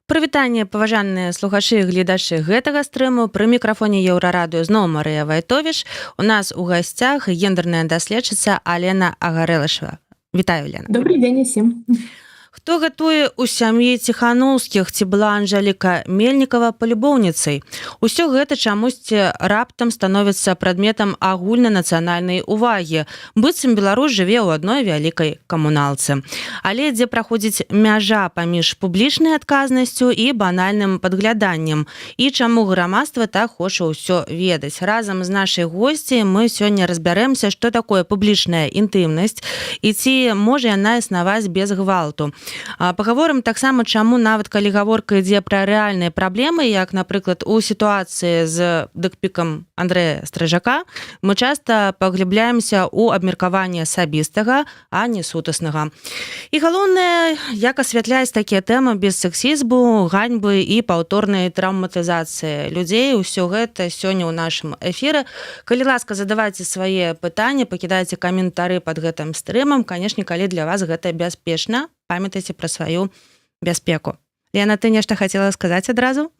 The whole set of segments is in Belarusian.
Прывітанне, паважаныя слухачы і гледачы гэтага стрыму. Пры мікрафоне Еўрарадыё зноў Марыя Вайтовіч. У нас у гасцях гендерная даследчыца Алена Агарэлашева. Вітаю, Лена. Добрый день усім. Хто гатуе ў сям'і Ціханаўскіх, ці была Анжэліка Мельнікава палюбоўніцай? Усё гэта чамусьці раптам становіцца прадметам агульнанацыянальнай увагі. Быццам Беларусь жыве ў адной вялікай камуналцы. Але дзе праходзіць мяжа паміж публічнай адказнасцю і банальным падгляданнем? І чаму грамадства так хоча ўсё ведаць? Разам з нашай госцяй мы сёння разбярэмся, што такое публічная інтымнасць і ці можа яна існаваць без гвалту. Пагаворым таксама, чаму нават калі гаворка ідзе пра рэальныя праблемы, як, напрыклад, у сітуацыі з дыкпікам Андрэя Стрыжака, мы часта паглыбляемся ў абмеркаванне асабістага, а не сутаснага. І галоўнае, як асвятляць такія тэмы без сексізму, ганьбы і паўторнай траўматызацыі людзей. Усё гэта сёння ў нашым эфіры. Калі ласка, задавайце свае пытанні, пакідайце каментары пад гэтым стрымам. Канешне, калі для вас гэта бяспечна, памятайце пра сваю бяспеку. Лена, ты нешта хацела сказаць адразу?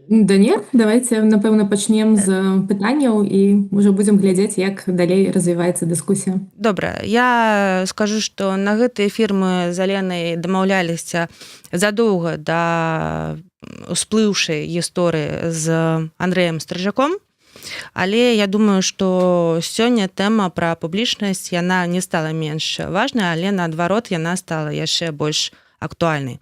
Да нет, давайте, напэўна, пачнем з пытанняў і ўжо будзем глядзець, як далей развіваецца дыскусія. Добра, я скажу, што на гэты эфір мы з Аленай дамаўляліся задоўга да ўсплыўшай гісторыі з Андрэем Стрыжаком. Але я думаю, што сёння тэма пра публічнасць, яна не стала менш важнай, але наадварот яна стала яшчэ больш актуальнай.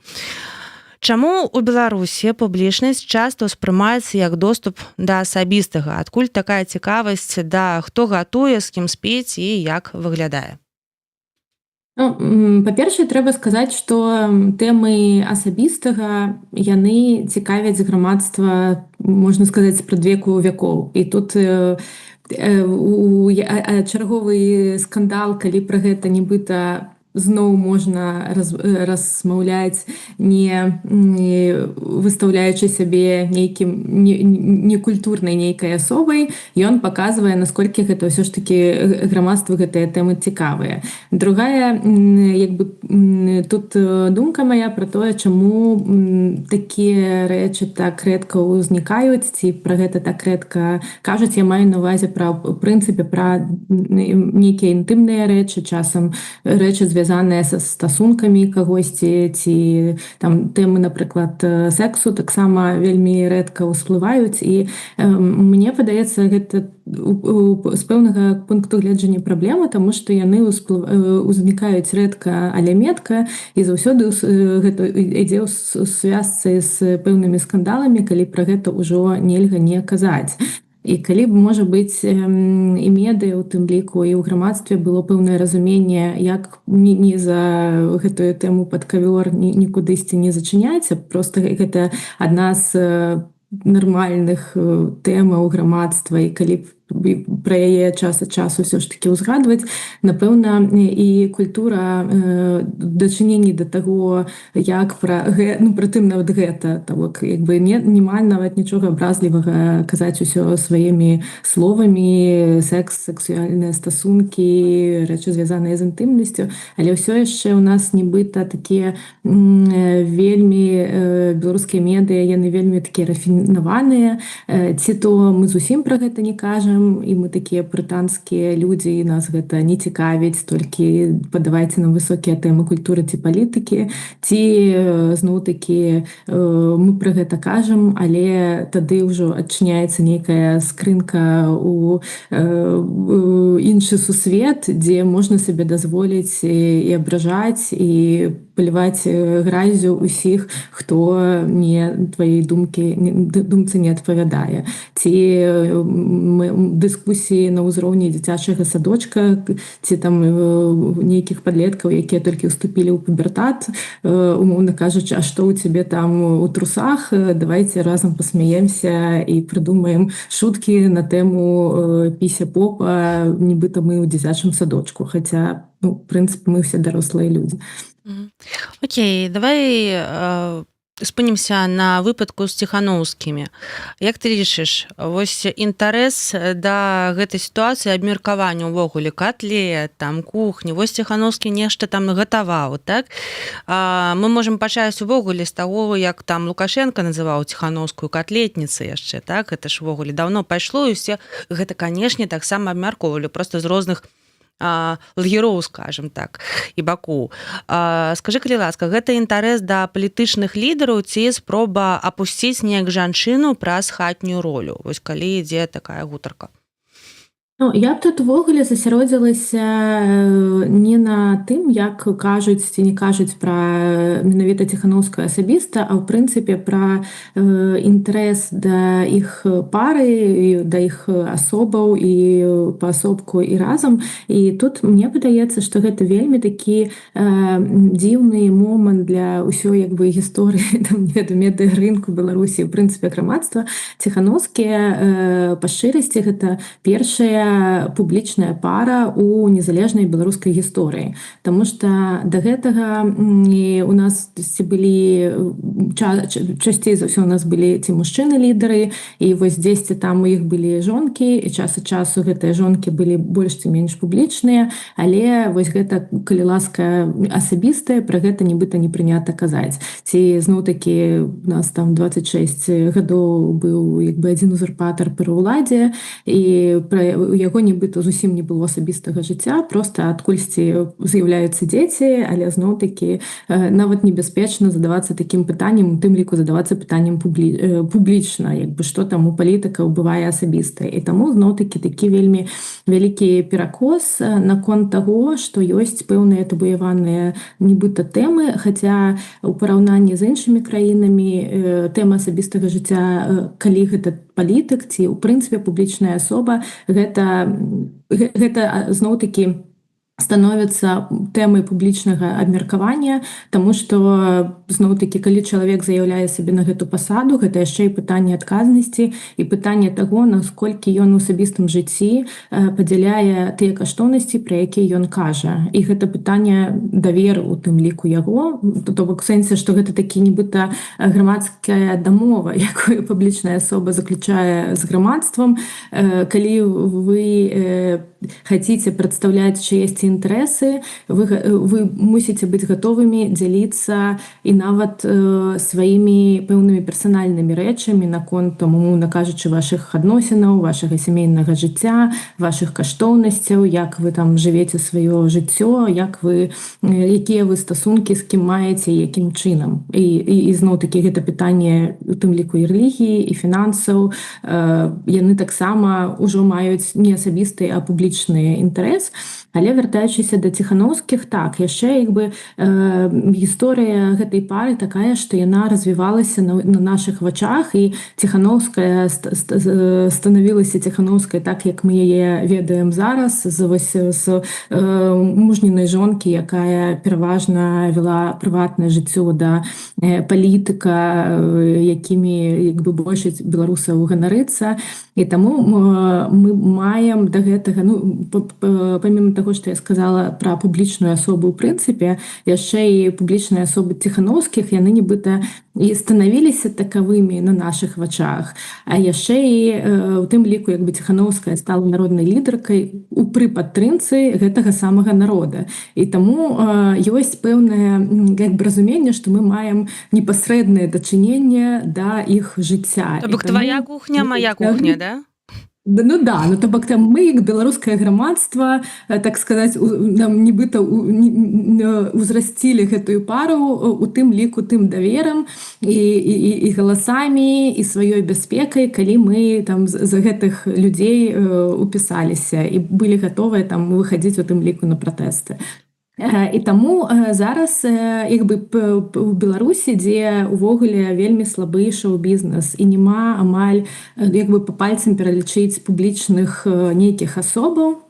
Чаму ў Беларусі публічнасць часта ўспрымаецца як доступ да асабістага? Адкуль такая цікавасць да хто гатуе, з кім спіць і як выглядае? Па-першае, трэба сказаць, што тэмы асабістага, яны цікавяць грамадства, можна сказаць, спрадвеку вякоў. І тут чарговы скандал, калі пра гэта нібыта зноў можна размаўляць, не выстаўляючы сябе нейкім некультурнай нейкай асобай, ён паказвае, насколькі гэта ўсё ж такі грамадству гэтыя тэмы цікавыя. Другая, тут думка мая пра тое, чаму такія рэчы так рэдка ўзнікаюць, ці пра гэта так рэдка кажуць. Я маю на ўвазе ў прынцыпе пра нейкія інтымныя рэчы, часам рэчы звязаныя са стасункамі кагосьці, ці там тэмы, напрыклад, сексу таксама вельмі рэдка ўсплываюць. І мне падаецца, гэта з пэўнага пункту гледжання праблема, таму што яны узнікаюць рэдка, але метка, і заўсёды гэта ідзе ў звязцы з пэўнымі скандаламі, калі пра гэта ўжо нельга не казаць. І калі б, можа быць, і медыа ў тым ліку, і ў грамадстве было пэўнае разуменне, як не за гэтую тэму пад кавёр нікудысьці не зачыняць, проста гэта адна з нармальных тэмаў грамадства, і калі пра яе час ад часу ўсё ж такі ўзгадваць, напэўна, і культура дачынення да таго, як пра тым нават гэта, нема нават нічога абразлівага казаць усё сваімі словамі, секс, сексуальныя стасункі, рэчы звязаныя з інтымнасцю, але ўсё яшчэ ў нас нібыта такія вельмі беларускія медыа, яны вельмі такія рафінаваныя, ці то мы зусім пра гэта не кажам, і мы такія брытанскія людзі, і нас гэта не цікавіць, толькі падавайце нам высокія тэмы культуры ці палітыкі, ці зноў-такі мы пра гэта кажам, але тады ўжо адчыняецца нейкая скрынка ў іншы сусвет, дзе можна сабе дазволіць і абражаць, і паліваць гразю ўсіх, хто твоей думцы не адпавядае. Ці дыскусіі на ўзроўні дзіцячага садочка, ці там нейкіх падлеткаў, якія толькі ўступілі ў пубертат, умоўна кажучы, а што ў цябе там у трусах, давайте разам пасмяемся і прыдумаем шуткі на тэму піся-попа, нібыта мы ў дзіцячым садочку, хаця, в прынцыпе, мы ўсе дарослыя людзі. Окей, давай Спынімся на выпадку з ціханаўскімі. Як ты лічыш, вось інтарэс да гэтай сітуацыі, абмеркавання ўвогуле катлет, там кухні, вось Ціханаўскі нешта там гатаваў, так? Мы можам пачаць увогуле з таго, як там Лукашенко называў Ціханаўскую катлетніцай яшчэ, так? Гэта ж увогуле даўно пайшло, і ўсе гэта, канешне, таксама абмяркоўвалі, проста з розных лагероў, скажем так, і бакоў. Скажы, калі ласка, гэта інтарэс да палітычных лідараў ці спроба апусціць неяк жанчыну праз хатнюю ролю? Вось калі ідзе такая гутарка. Ну, я б тут увогуле засяродзілася не на тым, як кажуць ці не кажуць пра менавіта Ціханаўскую асабіста, а ў прынцыпе пра інтарэс да іх пары, да іх асобаў і паасобку і разам. І тут мне падаецца, што гэта вельмі такі дзіўны момант для ўсёй як бы гісторыі там, медыарынку Беларусі, ў прынцыпе грамадства. Ціханаўскія па шчырасці гэта першая публічная пара у незалежнай беларускай гісторыі. Таму што да гэтага у нас былі часцей за ўсё у нас былі ці мужчыны-лідары, і вось дзесьці там у іх былі жонкі, і час ад часу гэтыя жонкі былі больш ці менш публічныя, але вось гэта, калі ласка, асабістае, пра гэта нібыта не прынята казаць. Ці зноў-такі у нас там 26 гадоў быў як бы адзін узурпатар пры ўладзе, і у яго нібыта зусім не было асабістага жыцця, проста адкульсьці з'яўляюцца дзеці, але зноў-такі нават небяспечна задавацца такім пытаннем, у тым ліку задавацца пытаннем публічна, як бы што там у палітыкаў бывае асабістае. І таму зноў-такі такі вельмі вялікі перакос наконт таго, што ёсць пэўныя табуяваныя нібыта тэмы, хаця у параўнанні з іншымі краінамі тэма асабістага жыцця, калі гэта палітык ці ў прынцыпе публічная асоба, гэта зноў-такі становіцца тэмай публічнага абмеркавання, таму што зноў-такі, калі чалавек заяўляе сабе на гэту пасаду, гэта яшчэ і пытанне адказнасці і пытанне таго, наколькі ён у асабістым жыцці падзяляе тыя каштоўнасці, пра якія ён кажа. І гэта пытанне даверу у тым ліку яго, то бок сэнсе, што гэта такі нібыта грамадская дамова, якую публічная асоба заключае з грамадствам. Калі вы хаціце прадстаўляць чыесьці інтарэсы, вы мусіце быць гатовымі дзяліцца і нават сваімі пэўнымі персанальнымі рэчамі наконт, умоўна кажучы, вашых адносінаў, вашага сямейнага жыцця, вашых каштоўнасцяў, як вы там жывеце сваё жыццё, якія вы стасункі з кім маеце, якім чынам. І зноў-такі гэта пытанне у тым ліку і рэлігіі, і фінансаў, яны таксама ўжо маюць не асабісты, а публічны інтарэс. Але вяртаючыся да Ціханаўскіх, так, яшчэ як бы гісторыя гэтай пары такая, што яна развівалася на нашых вачах, і Ціханаўская станавілася Ціханаўскай так, як мы яе ведаем зараз, з мужнінай жонкі, якая пераважна вела прыватнае жыццё да палітыка, якімі як бы большасць беларусаў ганарыцца. І таму мы маем да гэтага, памімо таго, што я сказала пра публічную асобу ў прынцыпе, яшчэ і публічныя асобы Ціханаўскіх, яны нібыта і станавіліся такавымі на нашых вачах, а яшчэ і у тым ліку як бы Ціханаўская стала народнай лідаркай пры падтрымцы гэтага самага народа. І таму ёсць пэўнае як бы разуменне, што мы маем непасрэднае дачыненне да іх жыцця. То бок твая кухня, моя кухня, да? Ну да, то бок там мы, як беларускае грамадства, так сказаць, нам нібыта узрасцілі гэтую пару у тым ліку тым даверам і галасамі, і сваёй бяспекай, калі мы там за гэтых людзей упісаліся і былі гатовыя там выхадзіць у тым ліку на пратэсты. І таму зараз як бы у Беларусі, дзе увогуле вельмі слабы шоу-бізнес і няма амаль як бы па пальцам пералічыць публічных нейкіх асобаў,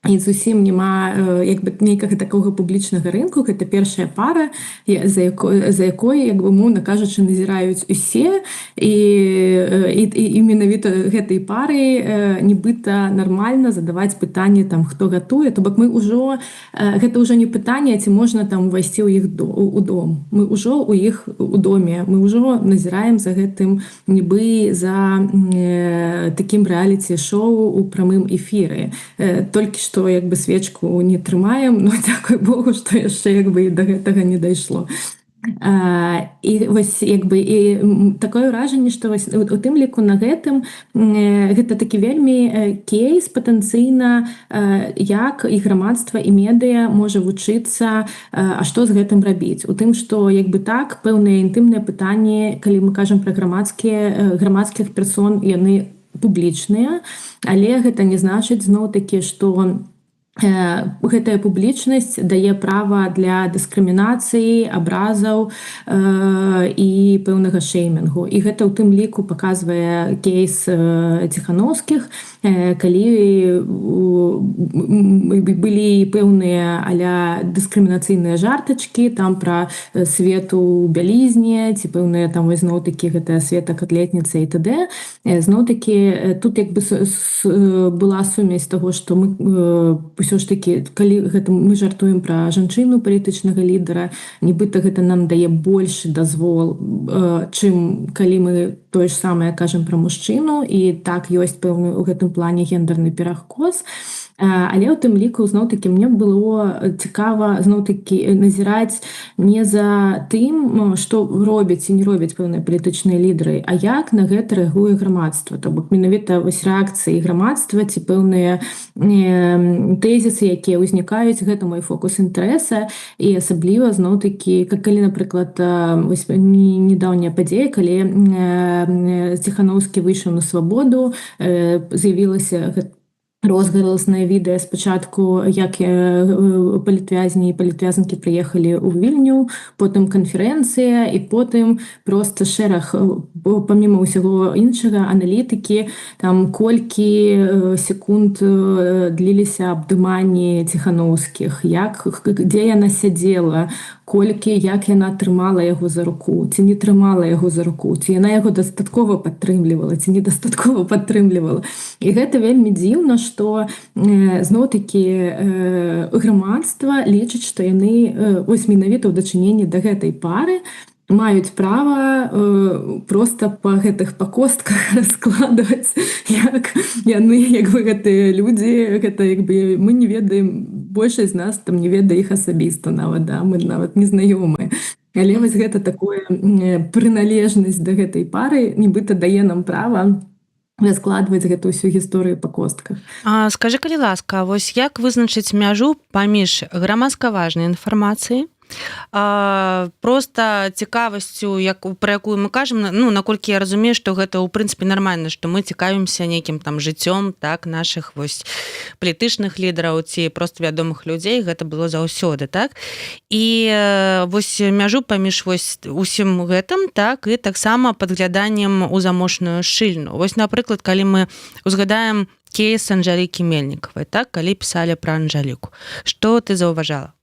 і зусім няма як бы нейкага такога публічнага рынку. Гэта першая пара, за якой як бы умоўна кажучы назіраюць усе, і менавіта гэтай пары нібыта нармальна задаваць пытанні там хто гатуе, то бок мы ўжо гэта ўжо не пытанне ці можна там увайсці ў іх у дом, мы ўжо у іх у доме, мы ўжо назіраем за гэтым нібы за такім рэаліці-шоу у прамым эфіры, толькі што як бы свечку не трымаем, но дзякуй Богу, што яшчэ як бы і да гэтага не дайшло. І вось як бы і такое ўражанне, што вось у тым ліку на гэтым гэта такі вельмі кейс патэнцыйна, як і грамадства і медыя можа вучыцца, а што з гэтым рабіць. У тым, што як бы так пэўныя інтымныя пытанні, калі мы кажам пра грамадскіх персон, яны публічныя, але гэта не значыць зноў-такі, што гэтая публічнасць дае права для дыскрымінацыі, абразаў і пэўнага шэймінгу. І гэта ў тым ліку паказвае кейс Ціханаўскіх, калі былі пэўныя а-ля дыскрымінацыйныя жартачкі там пра свету ў бялізне, ці пэўныя там зноў-такі гэта света катлетніца і т.д. Зноў-такі тут як бы была сумесь таго, што мы ўсё ж такі, калі гэта мы жартуем пра жанчыну палітычнага лідара, нібыта гэта нам дае большы дазвол, чым калі мы тое ж самае кажам пра мужчыну, і так ёсць пэўны ў гэтым плане гендерны перакос. Але ў тым ліку зноў-такі мне было цікава зноў-такі назіраць не за тым, што робяць і не робяць пэўныя палітычныя лідары, а як на гэта рэагуе грамадства. То бок менавіта вось рэакцыі грамадства ці пэўныя тэзісы, якія ўзнікаюць, гэта мой фокус інтарэса. І асабліва зноў-такі, калі, напрыклад, вось недаўняя падзея, калі Ціханаўскі выйшаў на свабоду, з'явілася розгаласнае відэа спачатку, як палітвязні і палітвязанкі прыехалі ў Вільню, потым канферэнцыя, і потым проста шэраг, паміма ўсяго іншага, аналітыкі, там колькі секунд дліліся абдыманні Ціханаўскіх, дзе яна сядзела, колькі, як яна трымала яго за руку, ці не трымала яго за руку, ці яна яго дастаткова падтрымлівала, ці недастаткова падтрымлівала. І гэта вельмі дзіўна, што зноў-такі грамадства лічыць, што яны вось менавіта ў дачыненні да гэтай пары маюць права проста па гэтых пакостках раскладваць, як яны, як бы гэтыя людзі, гэта як бы мы не ведаем, большасць з нас там не ведае іх асабіста нават, да, мы нават не знаёмыя. Але вось гэта такое прыналежнасць да гэтай пары нібыта дае нам права раскладваць гэту ўсю гісторыю па костках. Скажы, калі ласка, вось як вызначыць мяжу паміж грамадска важнай інфармацыяй, просто цікавасцю, пра якую мы кажам, ну, наколькі я разумею, што гэта ў прынцыпе нармальна, што мы цікавімся нейкім там жыццём, так, нашых вось палітычных лідараў ці проста вядомых людзей, гэта было заўсёды, так? І вось мяжу паміж вось усім гэтым, так, і таксама падгляданнем у замочную шчыльну. Вось, напрыклад, калі мы узгадаем кейс Анжэлікі Мельнікавай, так, калі пісалі пра Анжэліку. Што ты заўважала?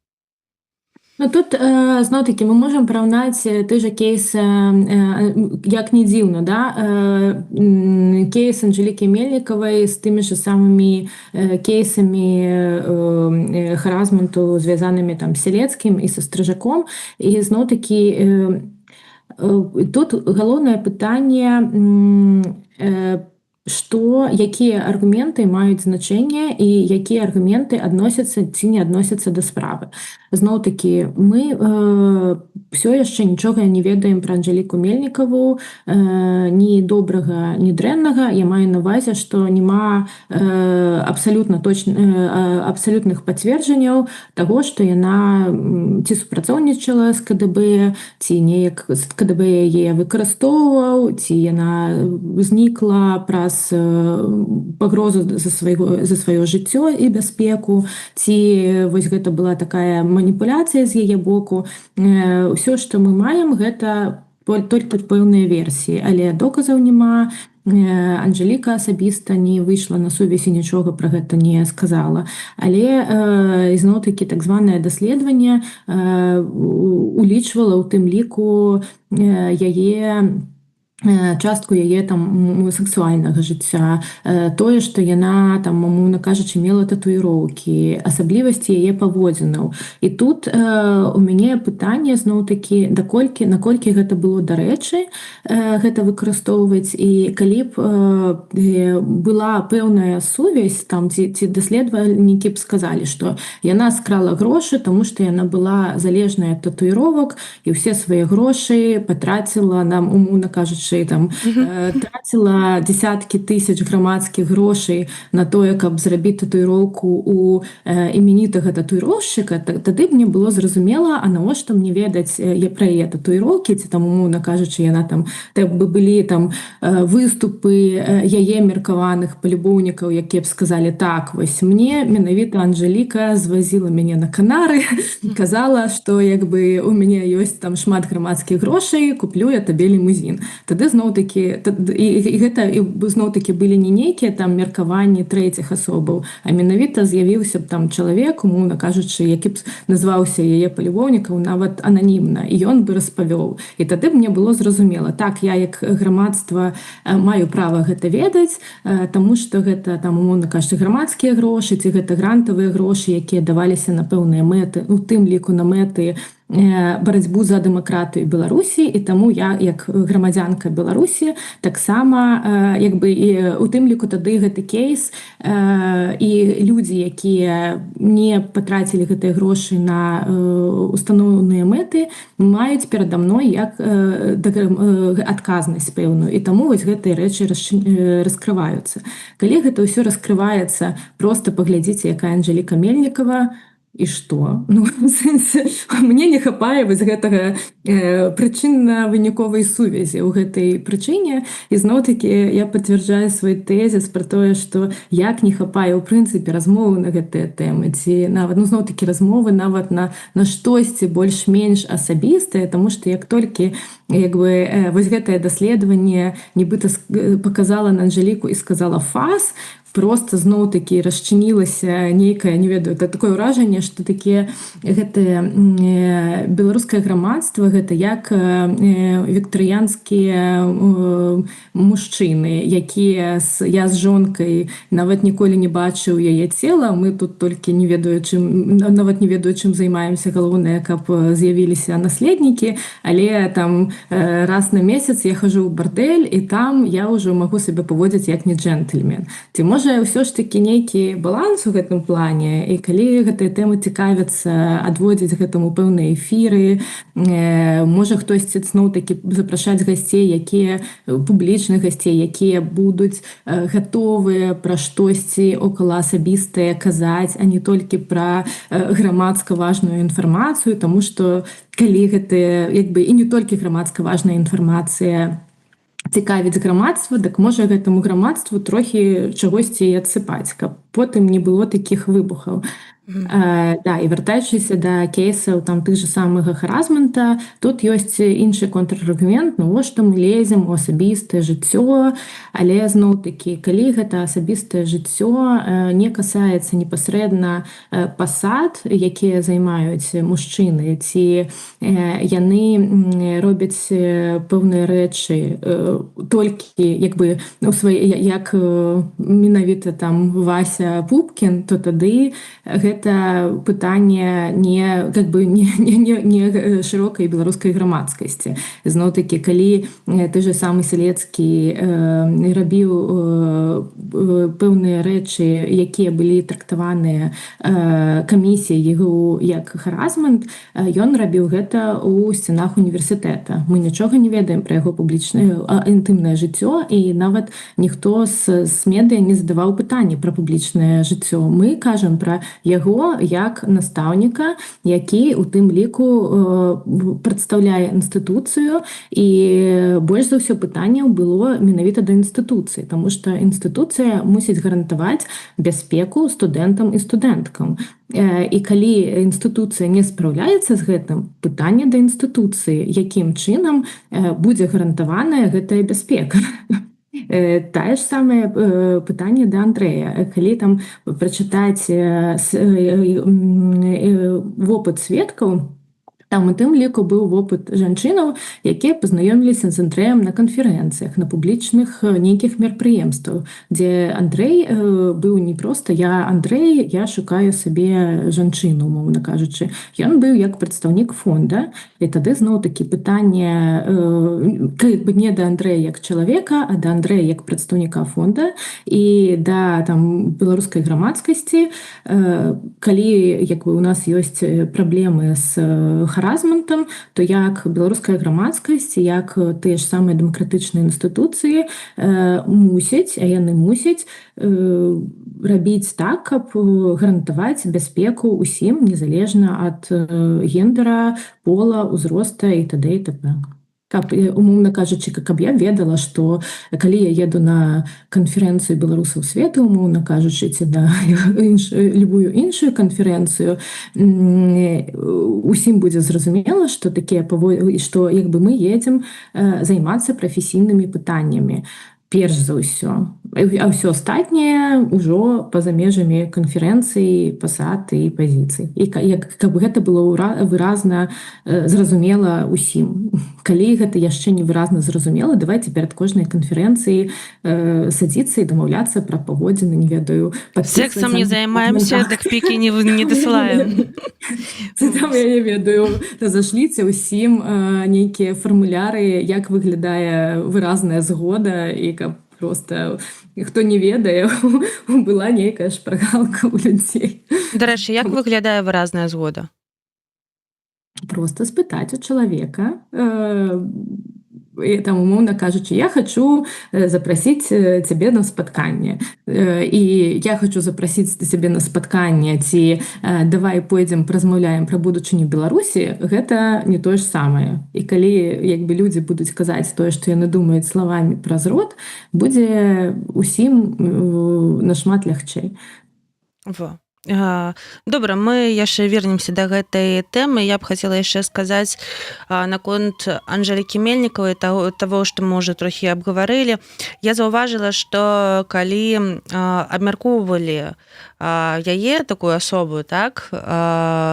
Ну, тут, зноў-такі, мы можам параўнаць той жа кейс, як не дзіўна, да? Кейс Анжэлікі Мельнікавай з тымі ж самымі кейсамі харасменту, звязанымі там Селецкім і са Стрыжаком. І зноў-такі, тут галоўнае пытанне, што якія аргументы маюць значэнне і якія аргументы адносяцца ці не адносяцца да справы. Зноў-такі, мы ўсё яшчэ нічога не ведаем пра Анжэліку Мельнікаву, ні добрага, ні дрэннага. Я маю на ўвазе, што няма абсалютных пацверджанняў таго, што яна ці супрацоўнічала з КДБ, ці неяк КДБ яе выкарыстоўваў, ці яна знікла праз пагрозу за сваё жыццё і бяспеку, ці вось гэта была такая маніпуляцыя з яе боку. Усё, што мы маем, гэта толькі пэўныя версіі, але доказаў няма. Анжеліка асабіста не выйшла на сувязь і нічога пра гэта не сказала. Але ізноў-такі так званае даследаванне улічвала ў тым ліку яе частку яе там сексуальнага жыцця, тое, што яна там, умоўна кажучы, мела татуіроўкі, асаблівасці яе паводзінаў. І тут у мяне пытанне зноў-такі, наколькі гэта было дарэчы гэта выкарыстоўваць, і калі б была пэўная сувязь там, ці даследавальнікі б сказалі, што яна скрала грошы, таму што яна была залежная ад татуіровак і ўсе свае грошы патраціла нам, умоўна кажучы, там траціла дзесяткі тысяч грамадскіх грошай на тое, каб зрабіць татуіроўку у іменітага татуіроўшчыка, тады мне было зразумела, а навошта мне ведаць пра яе татуіроўкі, ці там, умоўна кажучы, яна там бы былі там выступы яе меркаваных палюбоўнікаў, якія б сказалі: так, вось мне менавіта Анжеліка звазіла мяне на Канары, казала, што як бы у мяне ёсць там шмат грамадскіх грошай, куплю я табе лімузін. Тады зноў-такі, і гэта зноў-такі былі не нейкія там меркаванні трэціх асобаў, а менавіта з'явіўся б там чалавек, умоўна кажучы, які б назваўся яе палюбоўнікаў нават ананімна, і ён бы распавёў. І тады мне было зразумела: так, я як грамадства маю права гэта ведаць, таму што гэта там, умоўна кажучы, грамадскія грошы, ці гэта грантавыя грошы, якія даваліся на пэўныя мэты, у тым ліку на мэты барацьбу за дэмакратыю Беларусі, і таму я як грамадзянка Беларусі таксама як бы і у тым ліку тады гэты кейс, і людзі, якія не патрацілі гэтыя грошы на устаноўныя мэты, маюць перада мной як адказнасць пэўную, і таму вось гэтыя рэчы раскрываюцца. Калі гэта ўсё раскрываецца, проста паглядзіце, якая Анжеліка Мельнікава, і што? Ну, в сэнсе, мне не хапае вось гэтага прычынна-выніковай сувязі ў гэтай прычыне, і зноў-такі я пацвярджаю свой тэзіс пра тое, што як не хапае ў прынцыпе размовы на гэтыя тэмы, ці нават, ну, зноў-такі размовы нават на штосьці больш-менш асабістае, таму што як толькі як бы вось гэтае даследаванне нібыта паказала на Анжеліку і сказала фас, просто зноў-такі расчынілася нейкае, не ведаю, такое ўражанне, што такія гэтае беларускае грамадства, гэта як віктарыянскія мужчыны, якія я з жонкай нават ніколі не бачыў яе цела, мы тут толькі не ведаю, нават не ведаю, чым займаемся, галоўнае, каб з'явіліся наследнікі, але там раз на месяц я хожу ў бардэль, і там я ўжо магу сабе паводзіць як не джентльмен. Ці можа ўсё ж такі нейкі баланс у гэтым плане, і калі гэтыя тэмы цікавяцца, адводзіць гэтаму пэўныя эфіры, можа хтосьці зноў-такі запрашаць гасцей, якія публічных гасцей, якія будуць гатовыя пра штосьці окала асабістае казаць, а не толькі пра грамадска важную інфармацыю, таму што калі гэтыя, як бы, і не толькі грамадска важная інфармацыя цікавіць грамадства, так можа гэтаму грамадству трохі чагосьці і адсыпаць, каб потым не было такіх выбухаў. Да, і вяртаючыся да кейсаў там тых же самага харазмента, тут ёсць іншы контраргумент, навошта мы лезем у асабістае жыццё, але зноў-такі, калі гэта асабістае жыццё не касаецца непасрэдна пасад, якія займаюць мужчыны, ці яны робяць пэўныя рэчы толькі як бы як менавіта там Вася Пупкін, то тады гэта пытанне не шырокай беларускай грамадскасці. Зноў-такі, калі ты же самы Селецкі рабіў пэўныя рэчы, якія былі трактаваныя камісіяй ЕГУ як харазмент, ён рабіў гэта ў сценах універсітэта. Мы нічога не ведаем пра яго публічнае інтымнае жыццё, і нават ніхто з медыя не задаваў пытанні пра публічнае жыццё. Мы кажам пра яго як настаўніка, які у тым ліку прадстаўляе інстытуцыю, і больш за ўсё пытанняў было менавіта да інстытуцыі, таму што інстытуцыя мусіць гарантаваць бяспеку студэнтам і студэнткам. І калі інстытуцыя не спраўляецца з гэтым, пытанне да інстытуцыі, якім чынам будзе гарантаваная гэтая бяспека. Тае ж самае пытанне да Андрэя. Калі там прачытаць вопыт сведкаў, там у тым ліку быў вопыт жанчынаў, якія пазнаёміліся з Андрэем на канферэнцыях, на публічных нейкіх мерапрыемстваў, дзе Андрэй быў не проста я Андрэй, я шукаю сабе жанчыну, умоўна кажучы. Ён быў як прадстаўнік фонда, і тады зноў-такі пытанне не да Андрэя як чалавека, а да Андрэя як прадстаўніка фонда і да там беларускай грамадскасці, калі як бы у нас ёсць праблемы з харазментам, то як беларуская грамадскасць, як тыя ж самыя дэмакратычныя інстытуцыі мусяць, а яны мусяць рабіць так, каб гарантаваць бяспеку ўсім, незалежна ад гендара, пола, узроста і т.д. і т.п. Каб, умоўна кажучы, каб я ведала, што калі я еду на канферэнцыю беларусаў свету, умоўна кажучы, ці на любую іншую канферэнцыю, усім будзе зразумела, што што як бы мы едзем займацца прафесійнымі пытаннямі. Перш за ўсё. А ўсё астатняе ўжо па-за межамі канферэнцыі, пасад і пазіцый. І каб гэта было выразна зразумела ўсім. Калі гэта яшчэ не выразна зразумела, давайце перад кожнай канферэнцыяй садзіцца і дамаўляцца пра паводзіны, не ведаю, сексам не займаемся, так пікі не дасылаем. Там, я не ведаю, зашліце ўсім нейкія фармуляры, як выглядае выразная згода, і каб просто хто не ведае, была нейкая шпаргалка ў людзей. Дарэчы, як выглядае выразная згода? Просто спытаць у чалавека, там, умоўна кажучы, я хочу запрасіць цябе на спатканне. І я хочу запрасіць цябе на спатканне, ці давай пойдзем паразмаўляем пра будучыню Беларусі, гэта не тое ж самае. І калі як бы людзі будуць казаць тое, што яны думаюць словамі праз рот, будзе усім нашмат лягчэй. Во. Добра, мы яшчэ вернемся да гэтай тэмы. Я б хацела яшчэ сказаць наконт Анжэлікі Мельнікавай, таго, што мы ўжо трохі абгаварылі. Я заўважыла, што калі абмяркоўвалі яе, такую асобу, так,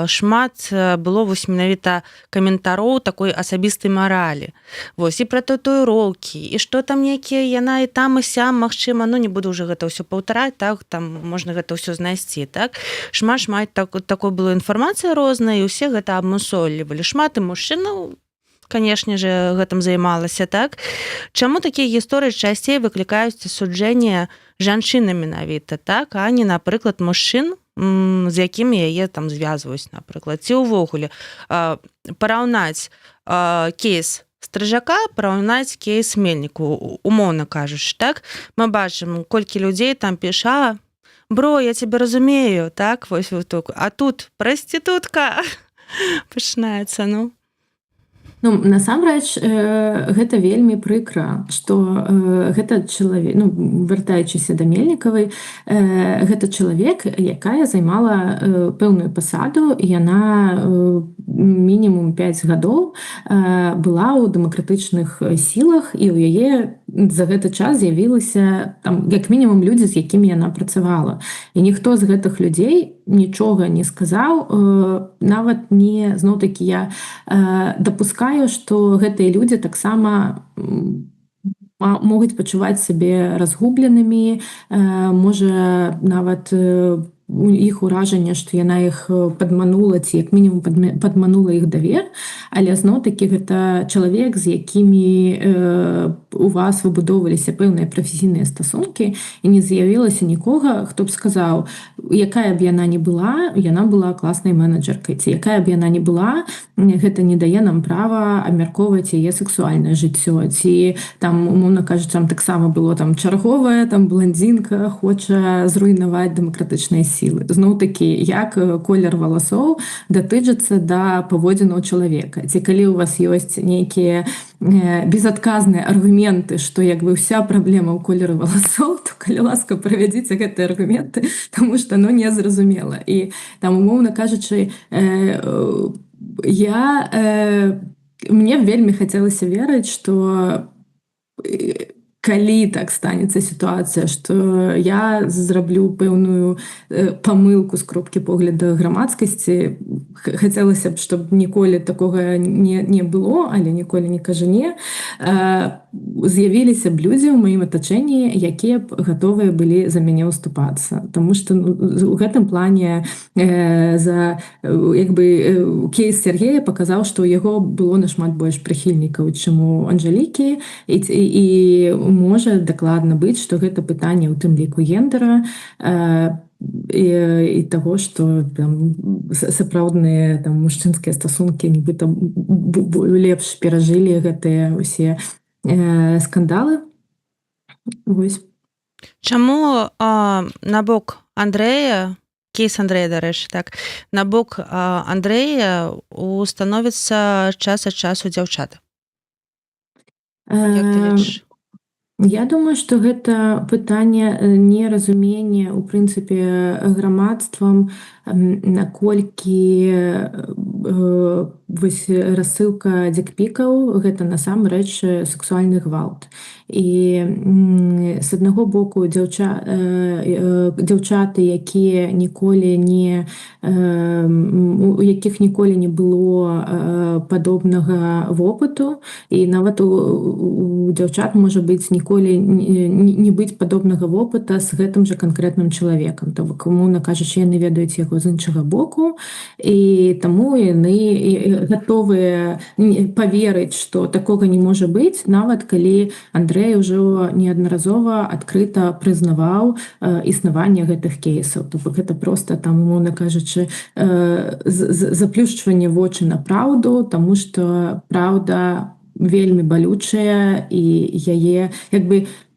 шмат было вось менавіта каментароў такой асабістай маралі. Вось, і пра татуіроўкі, і што там нейкія яна і там, і сям, магчыма, ну, не буду ўжо гэта ўсё паўтараць, так, там можна гэта ўсё знайсці, так. Шмат такой было інфармацыя розная, і ўсе гэта абмусоллівалі. Шмат і мужчынаў, канешне же, гэтым займалася, так. Чаму такія гісторыі часцей выклікаюць асуджэнне жанчыны менавіта, так, а не, напрыклад, мужчын, з якімі яе там звязваюць, напрыклад. Ці ўвогуле параўнаць кейс Стрыжака, параўнаць кейс Мельніку, умоўна кажучы, так. Мы бачым, колькі людзей там піша: бро, я тебе разумею, так, вось вот, а тут прастытутка пачынаецца, ну. Ну, насамрэч, гэта вельмі прыкра, што гэта чалавек, ну, вяртаючыся да Мельнікавай, гэта чалавек, якая займала пэўную пасаду, і яна мінімум 5 гадоў была ў дэмакратычных сілах, і ў яе за гэты час з'явілася там як мінімум людзі, з якімі яна працавала. І ніхто з гэтых людзей нічога не сказаў, нават не, зноў-такі, я дапускаю, што гэтыя людзі таксама могуць пачуваць сябе разгубленымі, можа, нават у іх уражанне, што яна іх падманула, ці як мінімум падманула іх давер, але зноў-такі гэта чалавек, з якімі у вас выбудоўваліся пэўныя прафесійныя стасункі, і не з'явілася нікога, хто б сказаў, якая б яна не была, яна была класнай менеджеркай, ці якая б яна не была, гэта не дае нам права абмяркоўваць яе сексуальнае жыццё, ці там, умоўна кажучы, там таксама было там чарговая, там бландзінка хоча зруйнаваць дэмакратычныя сілы. Зноў-такі, як колер валасоў датычыцца да паводзінаў чалавека. Ці калі у вас ёсць нейкія безадказныя аргументы, што як бы ўся праблема ў колеры валасоў, то, калі ласка, правядзіце гэтыя аргументы, таму што оно не зразумела. І там, умоўна кажучы, мне вельмі хацелася верыць, што калі так станецца сітуацыя, што я зраблю пэўную памылку з кропкі погляду грамадскасці, хацелася б, щоб ніколі такога не было, але ніколі не кажа не, з'явіліся б людзі ў маім атачэнні, якія б гатовыя былі за мяне ўступацца. Таму што у гэтым плане кейс Сергея паказаў, што ў яго было нашмат больш прыхільнікаў, чым у Анжэлікі, і можа дакладна быць, што гэта пытанне ў тым ліку гендера і таго, што сапраўдныя мужчынскія стасункі нібыта лепш перажылі гэтыя ўсе скандалы. Вось. Чаму на бок Андрэя, кейс Андрэя, дарэчы, так, на бок Андрэя становіцца час ад часу дзяўчата? Як ты лічыш? Я думаю, што гэта пытанне неразумення, у прынцыпе, грамадствам, наколькі рассылка дзікпікаў гэта насамрэч сексуальны гвалт. І з аднаго боку дзяўчаты, якія ніколі не, у якіх ніколі не было падобнага вопыту, і нават у дзяўчат можа быць ніколі не быць падобнага вопыта з гэтым жа канкрэтным чалавекам. То бок, умоўна кажучы, яны ведаюць яго з іншага боку, і таму яны гатовыя паверыць, што такога не можа быць, нават калі Андрэй ўжо неаднаразова адкрыта прызнаваў існаванне гэтых кейсаў. То бок, гэта проста, умоўна кажучы, заплюшчванне вочы на праўду, таму што праўда вельмі балючая, і яе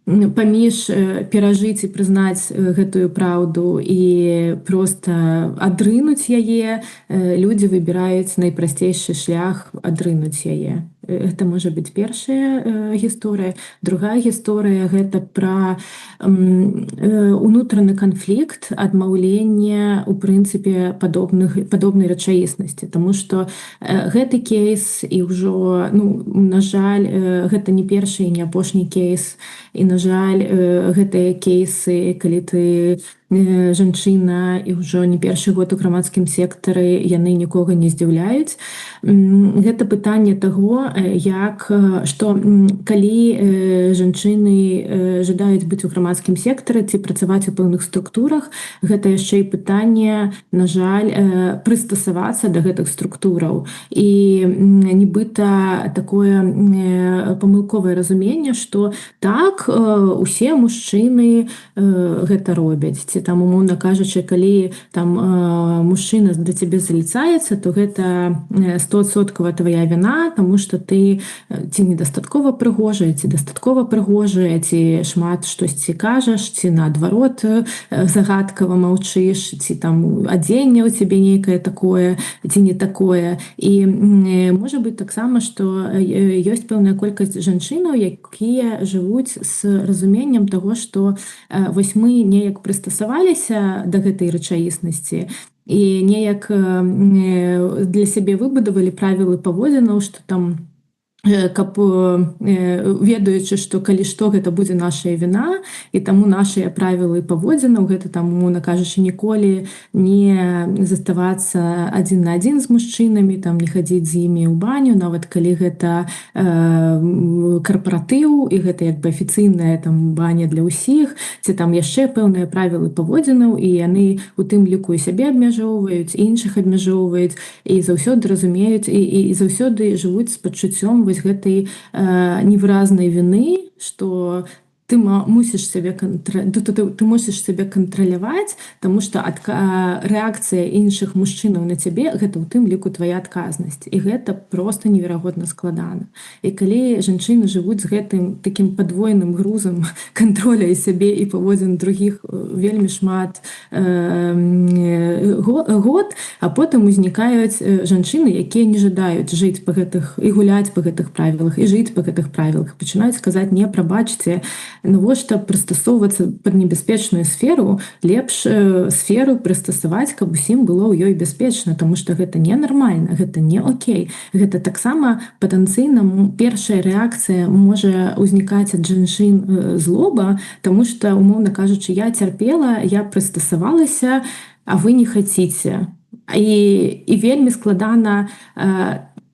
паміж перажыць і прызнаць гэтую праўду і проста адрынуць яе, людзі выбіраюць найпрасцейшы шлях адрынуць яе. Гэта можа быць першая гісторыя. Другая гісторыя — гэта пра унутраны канфлікт, адмаўленне, у прынцыпе, падобнай рэчаіснасці. Таму што гэты кейс, і ўжо, на жаль, гэта не першы і не апошні кейс, і, на жаль, гэтыя кейсы, калі ты жанчына і ўжо не першы год у грамадскім сектары, яны нікога не здзіўляюць. Гэта пытанне таго, што калі жанчыны жадаюць быць у грамадскім сектары ці працаваць у пэўных структурах, гэта яшчэ і пытанне, на жаль, прыстасавацца да гэтых структураў. І нібыта такое памылковае разуменне, што так, усе мужчыны гэта робяць. Ці умоўна кажучы, калі мужчына да цябе заліцаецца, то гэта 100% твая віна, таму што ты ці недастаткова прыгожая, ці дастаткова прыгожая, ці шмат штосьці кажаш, ці наадварот загадкава маўчыш, ці адзенне ў цябе нейкае такое, ці не такое. І можа быць таксама, што ёсць пэўная колькасць жанчынаў, якія жывуць з разуменнем таго, што вось мы неяк прыстасаваліся да гэтай рэчаіснасці і неяк для сябе выбудавалі правілы паводзінаў, што каб ведаючы, што калі што, гэта будзе нашая віна, і таму нашыя правілы паводзінаў, гэта умоўна кажучы, ніколі не заставацца адзін на адзін з мужчынамі, не хадзіць з імі ў баню, нават калі гэта карпаратыў, і гэта афіцыйная баня для ўсіх, ці яшчэ пэўныя правілы паводзінаў, і яны у тым ліку і сябе абмяжоўваюць, і іншых абмяжоўваюць, і заўсёды разумеюць, і заўсёды жывуць з пачуццём гэтай невыразнай віны, што ты мусіш сябе кантраляваць, таму што рэакцыя іншых мужчынаў на цябе — гэта ў тым ліку твая адказнасць. І гэта проста неверагодна складана. І калі жанчыны жывуць з гэтым такім падвойным грузам кантроля і сябе і паводзін другіх вельмі шмат год, а потым узнікаюць жанчыны, якія не жадаюць жыць па гэтых і гуляць па гэтых правілах, і жыць па гэтых правілах, пачынаюць казаць: не, прабачце, навошта прыстасоўвацца пад небяспечную сферу, лепш сферу прыстасаваць, каб усім было ў ёй бяспечна, таму што гэта ненармальна, гэта не окей. Гэта таксама патэнцыйна першая рэакцыя можа ўзнікаць ад жанчын злоба, таму што, умоўна кажучы, я цярпела, я прыстасавалася, а вы не хаціце. І вельмі складана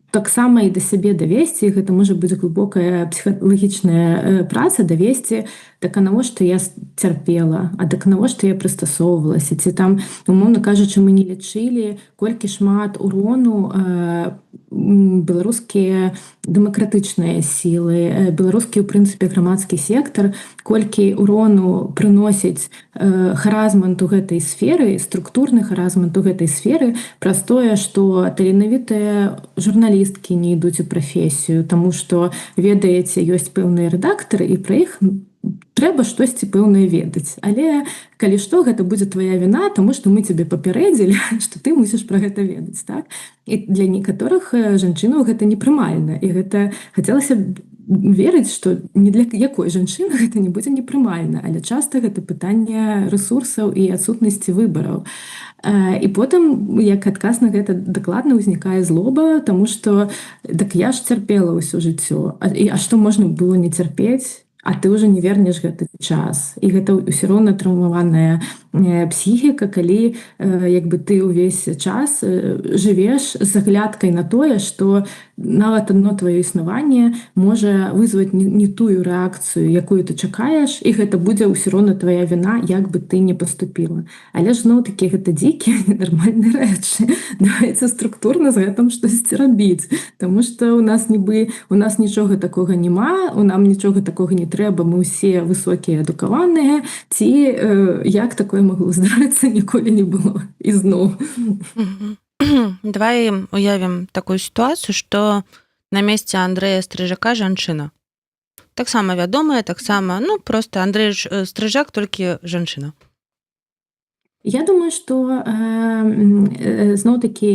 таксама і да сябе давесці, гэта можа быць глыбокая псіхалагічная праца, давесці, так а навошта я цярпела, а так навошта я прыстасоўвалася, ці там, умоўна кажучы, мы не лічылі, колькі шмат урону беларускія дэмакратычныя сілы, беларускі, ў прынцыпе, грамадскі сектар, колькі урону прыносіць харазмант у гэтай сферы, структурны харазмант у гэтай сферы, праз тое, што таленавітыя журналісткі не ідуць у прафесію, таму што, ведаеце, ёсць пэўныя рэдактары, і пра іх трэба штосьці пэўнае ведаць. Але калі што, гэта будзе твая віна, таму што мы цябе папярэдзілі, што ты мусіш пра гэта ведаць, так? І для некаторых жанчынаў гэта непрымальна. І гэта хацелася б верыць, што ні для якой жанчыны гэта не будзе непрымальна, але часта гэта пытанне рэсурсаў і адсутнасці выбараў. І потым, як адказ на гэта, дакладна ўзнікае злоба, таму што так я ж цярпела ўсё жыццё. А што можна было не цярпець? А ты ўжо не вернеш гэты час. І гэта ўсё роўна траўмаваная псіхіка, калі як бы ты ўвесь час жывеш з аглядкай на тое, што нават адно тваё існаванне можа вызваць не тую рэакцыю, якую ты чакаеш, і гэта будзе ўсё роўна твая віна, як бы ты не паступіла. Але ж зноў-такі гэта дзікія ненармальныя рэчы. Давайце структурна з гэтым штосьці рабіць. Таму што у нас нічога такога няма, у нам нічога такога не трэба, мы ўсе высокія адукаваныя, ці як такое магло здарыцца, ніколі не было. І зноў. Давай уявім такую сітуацыю, што на месцы Андрэя Стрыжака жанчына. Таксама вядомая, таксама, проста Андрэй Стрыжак, толькі жанчына. Я думаю, што зноў-такі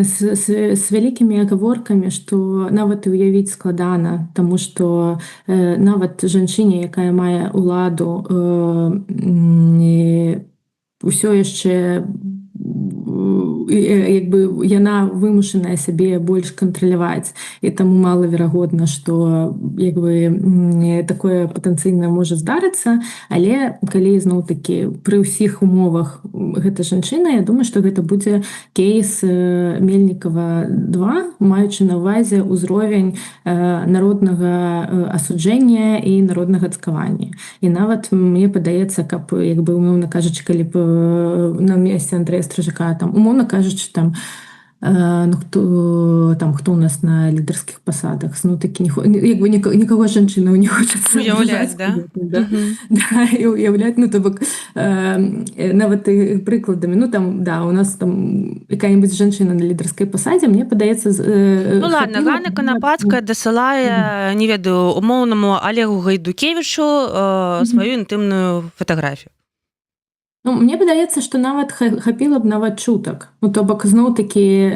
з вялікімі агаворкамі, што нават і ўявіць складана, таму што нават жанчыне, якая мае ўладу, ўсё яшчэ як бы яна вымушаная сябе больш кантраляваць, і таму малаверагодна, што як бы такое патэнцыйна можа здарыцца, але калі зноў-такі пры ўсіх умовах гэта жанчына, я думаю, што гэта будзе кейс Мельнікава 2, маючы на ўвазе ўзровень народнага асуджэння і народнага цкавання. І нават мне падаецца, каб, як бы, умоўна кажучы, калі б на месцы Андрэя Стрыжака, там, умоўна кажучы, там, хто у нас на лідарскіх пасадах, такі, як бы нікого з жанчынаў не хочацца уяўляць, да? Да, і уяўляць, то бок нават і прыкладамі, у нас там якая-небудзь жанчына на лідарскай пасадзе, мне падаецца... Ладно, Ганна Канапацкая дасылае, не ведаю, умоўнаму Олегу Гайдукевічу сваю інтымную фатаграфію. Мне падаецца, што нават хапіла б нават чутак. То бок, зноў-такі,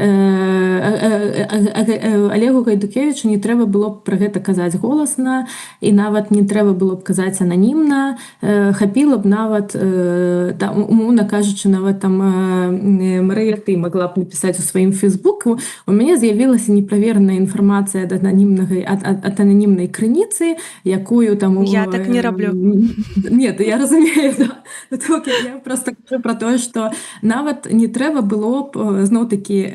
Олегу Гайдукевічу не трэба было б пра гэта казаць голасна, і нават не трэба было б казаць ананімна. Хапіла б нават, умоўна кажучы, нават там Марыя, ты магла б напісаць у сваім фейсбуку, у мяне з'явілася неправераная інфармацыя ад ананімнай крыніцы, якую там... Я так не раблю. Нет, я разумею, да. Я просто кажу про тое, што нават не трэба было б, зноў-такі,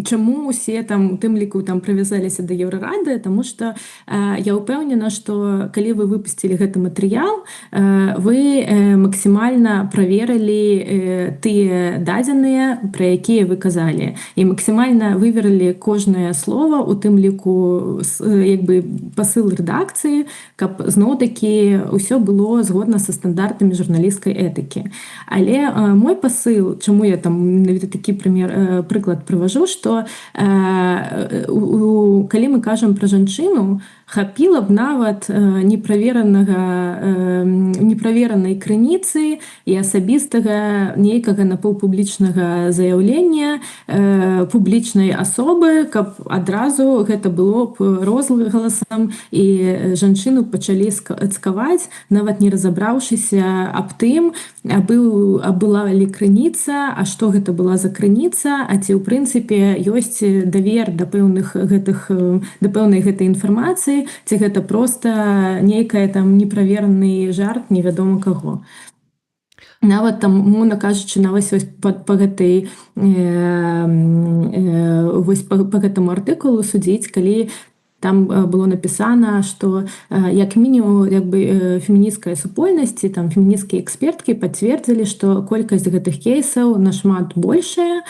чаму усе там, у тым ліку, там прывязаліся да Еўрарады, таму што я ўпэўнена, што калі вы выпусцілі гэты матэрыял, вы максімальна праверылі тыя дадзеныя, пра якія вы казалі, і максімальна выверылі кожнае слова, у тым ліку, як бы, пасыл рэдакцыі, каб зноў-такі ўсё было згодна са стандартамі журналісцкай этыкі. Але мой пасыл, чаму я там менавіта такі прыклад прыважу, што калі мы кажам пра жанчыну, хапіла б нават неправеранай крыніцы і асабістага нейкага напаўпублічнага заяўлення публічнай асобы, каб адразу гэта было б розгаласам і жанчыну пачалі цкаваць, нават не разабраўшыся аб тым, была ли крыніца, а што гэта была за крыніца, а ці ў прынцыпе ёсць давер да пэўнай гэтай інфармацыі, ці гэта проста нейкая там неправеранный жарт невядома каго. Нават там, мовна кажучы, нават па гэтаму артыкулу судзіць, калі там было написано, что як мінімум фемінісцкая супольнасці, там фемінісцкія эксперткі пацвердзілі, што колькасць гэтых кейсаў нашмат большая,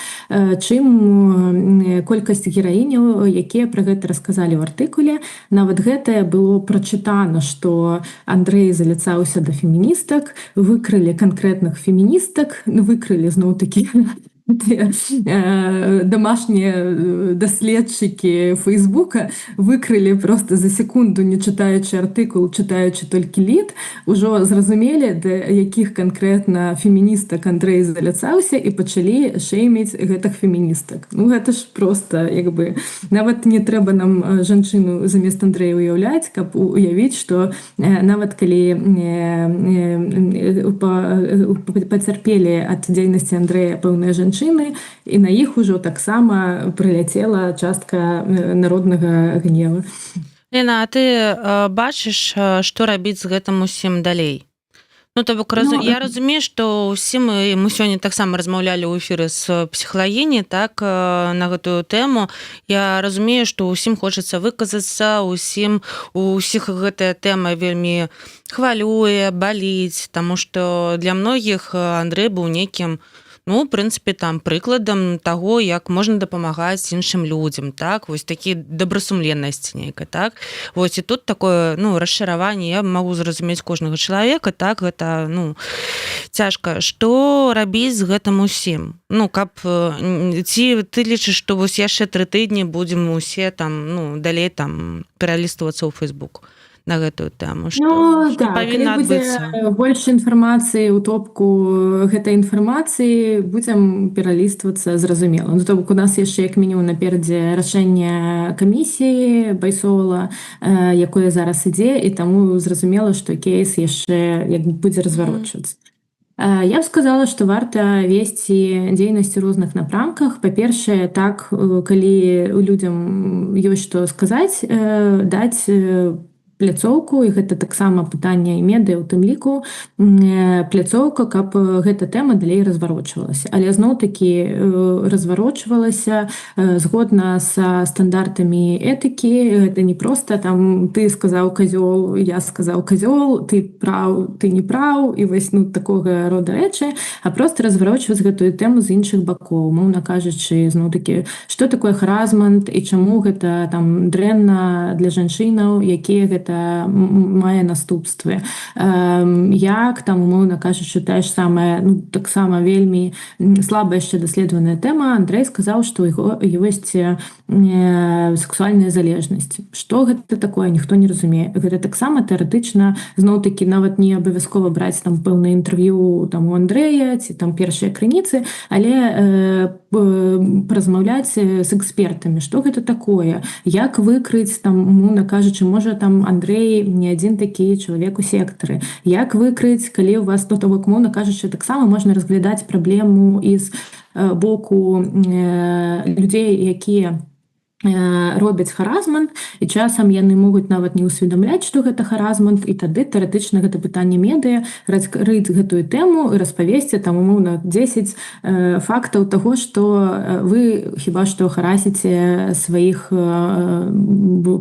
чым колькасць гераіняў, якія пра гэта расказалі ў артыкуле. Нават гэтае было прачытана, што Андрэй заліцаўся да феміністак, выкрылі канкрэтных феміністак, выкрылі зноў-такі домашнія даследчыкі Фейсбука, выкрылі просто за секунду, не чытаючы артыкул, чытаючы толькі лід, ужо зразумелі, да якіх канкрэтна феміністак Андрэй заляцаўся, і пачалі шэйміць гэтых феміністак. Ну гэта ж просто, нават не трэба нам жанчыну замест Андрэя уяўляць, каб уявіць, што нават калі пацярпелі ад дзейнасці Андрэя пэўныя жанчыны, і на іх ужо таксама прыляцела частка народнага гневу. Лена, а ты бачыш, што рабіць з гэтым усім далей? Ну, то бок, я разумею, што ўсім мы сёння таксама размаўлялі ў эфіры з псіхалагіняй, так, на гэтую тэму. Я разумею, што ўсім хочацца выказацца, усіх гэтая тэма вельмі хвалюе, баліць, таму што для многіх Андрэй быў нейкім, ну, в прынцыпе, там прыкладам таго, як можна дапамагаць іншым людзям, так, вось такі добрасумленнасці нейкай, так. Вось і тут такое, ну, расчараванне, я магу зразумець кожнага чалавека, так, гэта, ну, цяжка. Што рабіць з гэтым усім? Ну, каб ці ты лічыш, што вось яшчэ 3 тыдні будзем усе там, ну, далей там пераліствацца ў Фейсбук на гэтую тэму, што павінна адбыцца? Больш інфармацыі ў топку гэтай інфармацыі будзем пераліствацца, зразумела. Ну, то бок у нас яшчэ як мінімум наперадзе рашэнне камісіі Байсола, якое зараз ідзе, і таму зразумела, што кейс яшчэ будзе разварочвацца. Я б сказала, што варта весці дзейнасці розных напрамках. Па-першае, так, калі людзям ёсць што сказаць, даць пляцоўку, і гэта таксама пытанне і медыа, у тым ліку пляцоўка, каб гэта тэма далей разварочвалася. Але зноў-такі разварочвалася згодна са стандартамі этыкі. Гэта не проста там ты сказаў казёл, я сказаў казёл, ты праў, ты не праў, і вось, ну, такога рода рэчы, а проста разварочваць гэтую тэму з іншых бакоў. Мовна кажучы, зноў-такі, што такое харазмент і чаму гэта там дрэнна для жанчынаў, якія гэта мае наступствы. Як там, умоўна кажучы, тая ж самая, ну, таксама вельмі слаба яшчэ даследаваная тэма. Андрэй сказаў, што ёсць сексуальная залежнасць. Што гэта такое, ніхто не разумее. Гэта таксама тэарэтычна, зноў-такі, нават не абавязкова браць там пэўнае інтэрв'ю там у Андрэя ці там першыя крыніцы, але паразмаўляць з экспертамі, што гэта такое, як выкрыць там, умоўна кажучы, можа там Андрэй не адзін такі чалавек у сектары, як выкрыць, калі у вас, ну, то бок, умоўна кажучы, таксама можна разглядаць праблему і з боку людзей, якія робяць харазмент, і часам яны могуць нават не ўсведамляць, што гэта харазмент, і тады тэарэтычна гэта пытанне медыа раскрыць гэтую тэму і распавесці там умоўна 10 фактаў таго, што вы хіба што харазіце сваіх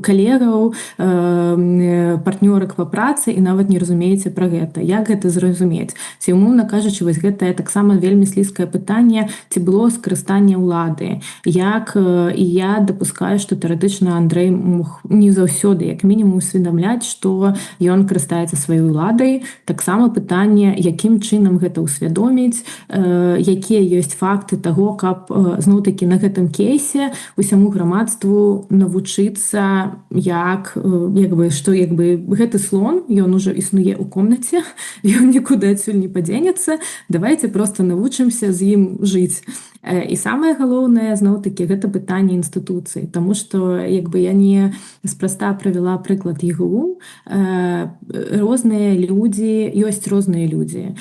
калегаў, партнёрак па працы і нават не разумееце пра гэта. Як гэта зразумець? Ці умоўна кажучы, вось гэтае таксама вельмі слізкае пытанне, ці было скарыстанне ўлады, як і я допускаю дапускаю, што тэарэтычна Андрэй мог не заўсёды як мінімум усведамляць, што ён карыстаецца сваёй уладай. Таксама пытанне, якім чынам гэта ўсвядоміць, якія ёсць факты таго, каб зноў-такі на гэтым кейсе усяму грамадству навучыцца, што гэты слон, ён ужо існуе ў комнаце, ён нікуды адсюль не падзенецца, давайте просто навучымся з ім жыць. І самае галоўнае, зноў-такі, гэта пытанне інстытуцый, таму што я не спраста правяла прыклад ЕГУ, ёсць розныя людзі.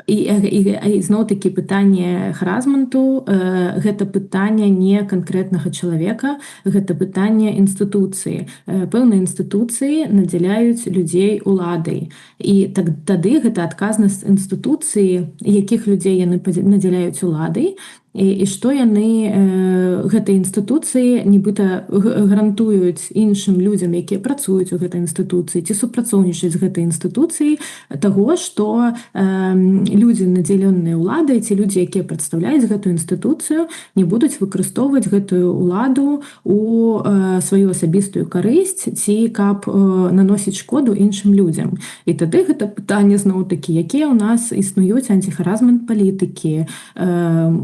І зноў-такі пытанне харазменту, гэта пытанне не канкрэтнага чалавека, гэта пытанне інстытуцыі. Пэўныя інстытуцыі надзяляюць людзей уладай. І тады гэта адказнасць інстытуцыі, якіх людзей яны надзяляюць уладай, і што яны гэтай інстытуцыі нібыта гарантуюць іншым людзям, якія працуюць у гэтай інстытуцыі ці супрацоўнічаюць з гэтай інстытуцыяй, таго, што людзі, надзялёныя ўладай, ці людзі, якія прадстаўляюць гэтую інстытуцыю, не будуць выкарыстоўваць гэтую ўладу у сваю асабістую карысць ці каб наносіць шкоду іншым людзям. І тады гэта пытанне зноў-такі, якія ў нас існуюць антихаразмент палітыкі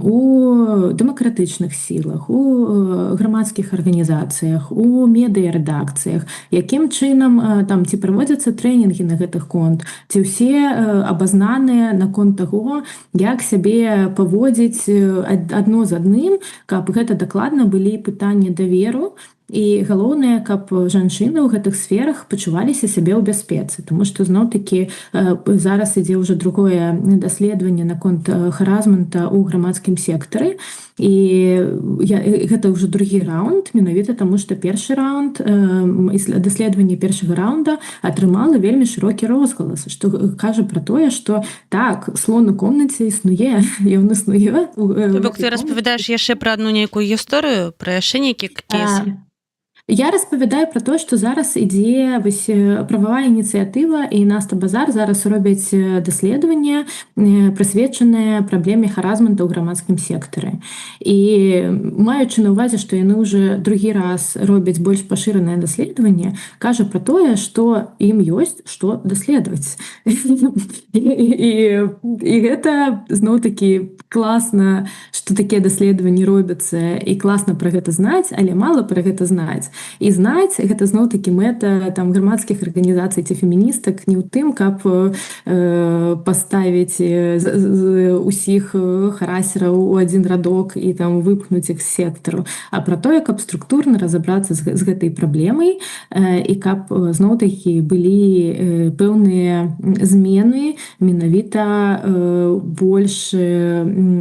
у дэмакратычных сілах, у грамадскіх арганізацыях, у медыярэдакцыях, якім чынам ці праводзяцца трэнінгі на гэтых конт, ці ўсе абазнаныя наконт таго, як сябе паводзіць адно з адным, каб гэта дакладна былі пытанні даверу. І галоўнае, каб жанчыны ў гэтых сферах пачуваліся сябе ў бяспецы, тому што зноў-такі зараз ідзе ўжо другое даследаванне наконт харазмента ў грамадскім сектары, і гэта ўжо другі раунд, менавіта таму што першы раунд, даследаванне першага раунда атрымала вельмі шырокі розгалас, што кажа пра тое, што так, слон у комнаце існуе, ён існуе. Ты распавядаеш яшчэ пра адну нейкую гісторыю, пра яшчэ нейкі кейс? Я распавядаю пра тое, што зараз ідзе прававая ініцыятыва, і Наста Базар зараз робяць даследаванне, прысвечанае праблеме харазмента ў грамадскім сектары. І маючы на ўвазе, што яны ўжо другі раз робяць больш пашыранае даследаванне, кажа пра тое, што ім ёсць што даследаваць. І гэта зноў-такі класна, што такія даследаванні робяцца, і класна пра гэта знаць, але мала пра гэта знаць. І знаць, гэта зноў-такі мэта грамадскіх арганізацый ці феміністак не ў тым, каб паставіць усіх харасераў у адзін радок і выпхнуць іх з сектару, а пра тое, каб структурна разабрацца з гэтай праблемай, і каб зноў-такі былі пэўныя змены, менавіта больш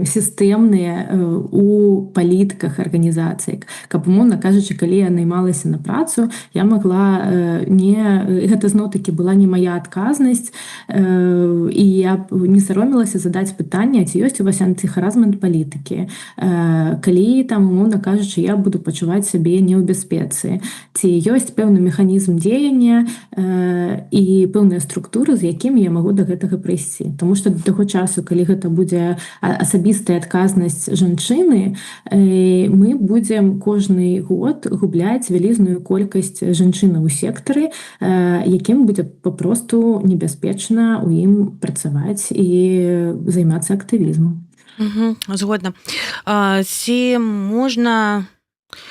сістэмныя у палітыках арганізацый. Каб, умоўна кажучы, калі я наймалася на працу, я магла гэта зноў-такі была не мая адказнасць, і я не саромілася задаць пытанне, ці ёсць у вас антихаразмент палітыкі, калі умоўна кажучы, я буду пачуваць сябе не ў бяспецы, ці ёсць пэўны механізм дзеяння і пэўныя структуры, з якімі я магу да гэтага прыйсці. Таму што да таго часу, калі гэта будзе асабістая адказнасць жанчыны, мы будзем кожны год губляць вялізную колькасць жанчынаў у сектары, якім будзе папросту небяспечна ў ім працаваць і займацца актывізмам. Згодна. Ці можна,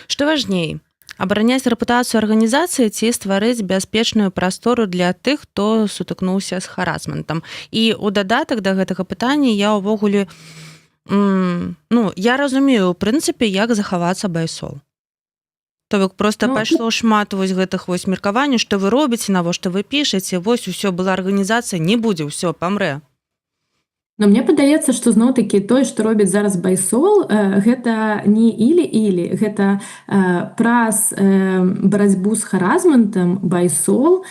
што важней, абараняць рэпутацыю арганізацыі ці стварыць бяспечную прастору для тых, хто сутыкнуўся з харазментам? І ў дадатак да гэтага пытання я ўвогуле я разумею, у прынцыпе, як захавацца байсол. То бок проста пайшло шмат гэтых меркаванняў, што вы робіце, навошта вы пішаце, усё, была арганізацыя, не будзе, ўсё, памрэ. Но мне падаецца, што зноў-такі тое, што робіць зараз байсол, гэта не ілі-ілі, гэта праз барацьбу з харазментам байсол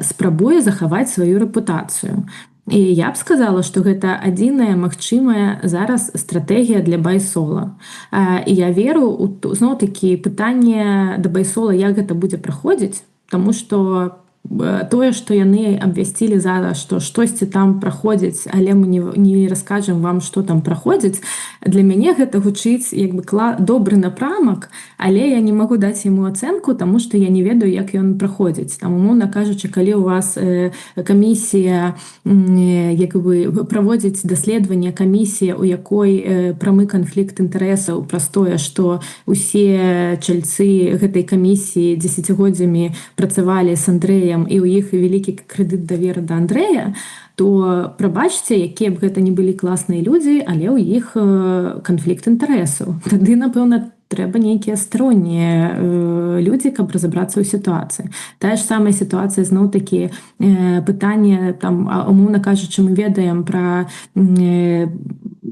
спрабуе захаваць сваю рэпутацыю. І я б сказала, што гэта адзіная магчымая зараз стратэгія для байсола. І я веру, зноў-такі пытанне да байсола, як гэта будзе праходзіць, таму што тое, што яны абвясцілі зараз, што штосьці там праходзіць, але мы не раскажам вам, што там праходзіць, для мяне гэта гучыць як бы добры напрамак, але я не магу даць яму ацэнку, таму што я не ведаю, як ён праходзіць. Там, умоўна кажучы, калі у вас камісія як бы праводзіць даследаванне, камісія, у якой прамы канфлікт інтарэсаў праз тое, што усе чальцы гэтай камісіі дзесяцігоддзямі працавалі з Андрэем і ў іх вялікі крэдыт даверу да Андрэя, то прабачце, якія б гэта не былі класныя людзі, але ў іх канфлікт інтарэсаў. Тады, напэўна, трэба нейкія стороннія людзі, каб разабрацца ў сітуацыі. Тая ж самая сітуацыя, зноў-такі пытанне, там, умоўна кажучы, мы ведаем пра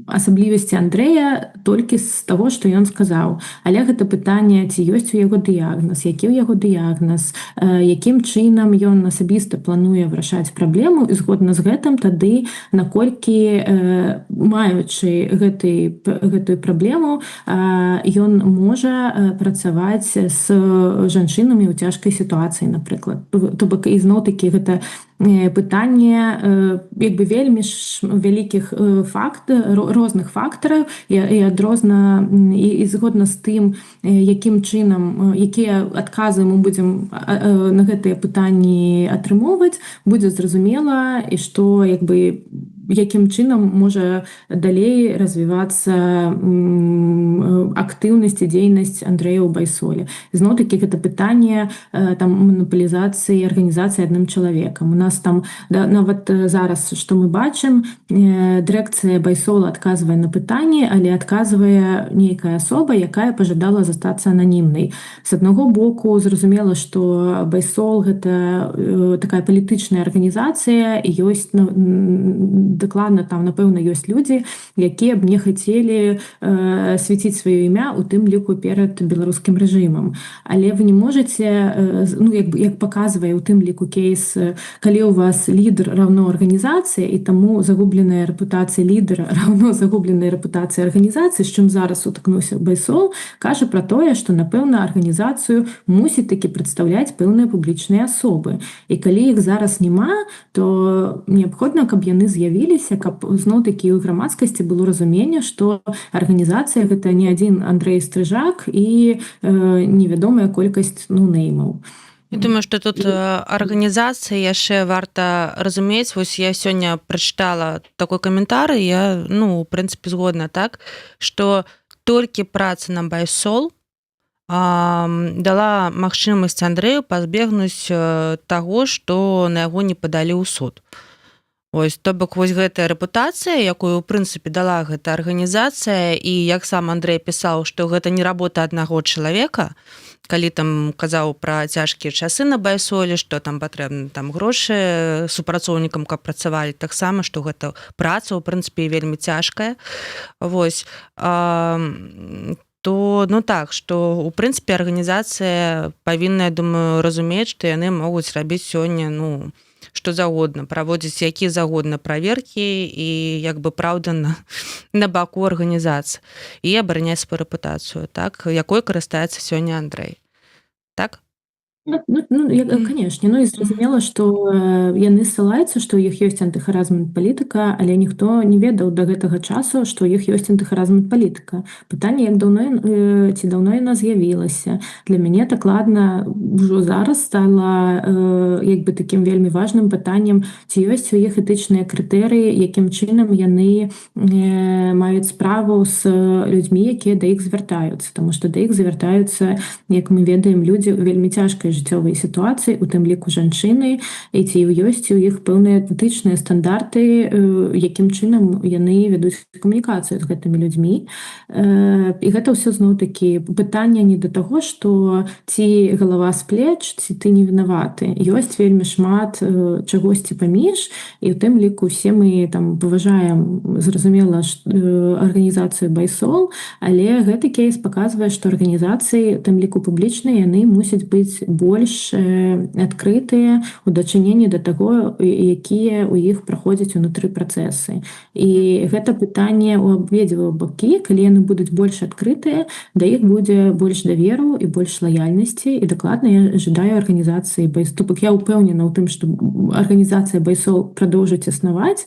асаблівасці Андрэя толькі з таго, што ён сказаў. Але гэта пытанне, ці ёсць у яго дыягназ, які ў яго дыягназ, якім чынам ён асабіста плануе вырашаць праблему, і згодна з гэтым тады, наколькі маючы гэтую праблему, ён можа працаваць з жанчынамі ў цяжкай сітуацыі, напрыклад. То бок, ізноў-такі гэта пытанне як бы вельмі вялікіх розных фактараў і згодна з тым, якім чынам, якія адказы мы будзем на гэтыя пытанні атрымоўваць, будзе зразумела, і што як бы якім чынам можа далей развівацца актыўнасць і дзейнасць Андрэя ў Байсоле. Зноў-такі гэта пытанне там манапулізацыі арганізацыі адным чалавекам. У нас там нават зараз, што мы бачым, дырэкцыя Байсола адказвае на пытанні, але адказвае нейкая асоба, якая пажадала застацца ананімнай. З аднаго боку, зразумела, што Байсол гэта такая палітычная арганізацыя, і ёсць дакладна там, напэўна, ёсць людзі, якія б не хацелі свяціць сваё імя, у тым ліку перад беларускім рэжымам. Але вы не можаце, ну, як паказвае у тым ліку кейс, калі у вас лідар раўно арганізацыя, і таму загубленая рэпутацыя лідара раўно загубленая рэпутацыя арганізацыі, з чым зараз сутыкнуўся Байсол, кажа пра тое, што, напэўна, арганізацыю мусіць такі прадстаўляць пэўныя публічныя асобы. І калі іх зараз няма, то неабходна, каб яны з'явіліся, каб зноў-такі ў грамадскасці было разуменне, што арганізацыя гэта не адзін Андрэй Стрыжак і невядомая колькасць ноунеймаў. Я думаю, што тут арганізацыі яшчэ варта разумець. Вось я сёння прачытала такой каментар, і я, ну, у прынцыпе, згодна, так, што толькі праца на Байсол дала магчымасць Андрэю пазбегнуць таго, што на яго не падалі ў суд. Ось, то бок, вось гэтая рэпутацыя, якую, у прынцыпе, дала гэта арганізацыя, і як сам Андрэй пісаў, што гэта не работа аднаго чалавека, калі там казаў пра цяжкія часы на Байсоле, што там патрэбны там грошы супрацоўнікам, каб працавалі, таксама, што гэта праца, у прынцыпе, вельмі цяжкая. Вось, то, ну так, што, у прынцыпе, арганізацыя павінна, я думаю, разумець, што яны могуць рабіць сёння, ну, што загодна, праводзіць якія загодна праверкі і як бы праўда на баку арганізацыі і абараняць сваю рэпутацыю, так, якой карыстаецца сёння Андрэй. Так? Канешне, ну і зразумела, што яны ссылаюцца, што ў іх ёсць антыхаразмент палітыка, але ніхто не ведаў да гэтага часу, што ў іх ёсць антыхаразмент палітыка. Пытанне, як ці даўно яна з'явілася. Для мяне дакладна ўжо зараз стала як бы такім вельмі важным пытаннем, ці ёсць у іх этычныя крытэрыі, якім чынам яны маюць справу з людзьмі, якія да іх звяртаюцца, таму што да іх звяртаюцца, як мы ведаем, людзі ў вельмі цяжкай жыццёвай сітуацыі, у тым ліку жанчыны, і ці ёсць у іх пэўныя этычныя стандарты, якім чынам яны вядуць камунікацыю з гэтымі людзьмі. І гэта ўсё зноў-такі пытанне не да таго, што ці галава з плеч, ці ты не вінаваты. Ёсць вельмі шмат чагосьці паміж, і ў тым ліку усе мы там паважаем, зразумела, арганізацыю Байсол, але гэты кейс паказвае, што арганізацыі, у тым ліку публічныя, яны мусяць быць больш адкрытыя ў дачыненні да таго, якія ў іх праходзяць унутры працэсы. І гэта пытанне ў абедзвюх бакі, калі яны будуць больш адкрытыя, да іх будзе больш даверу і больш лаяльнасці. І дакладна я жадаю арганізацыі байсол. То бок я ўпэўнена ў тым, што арганізацыя байсол прадоўжыць існаваць.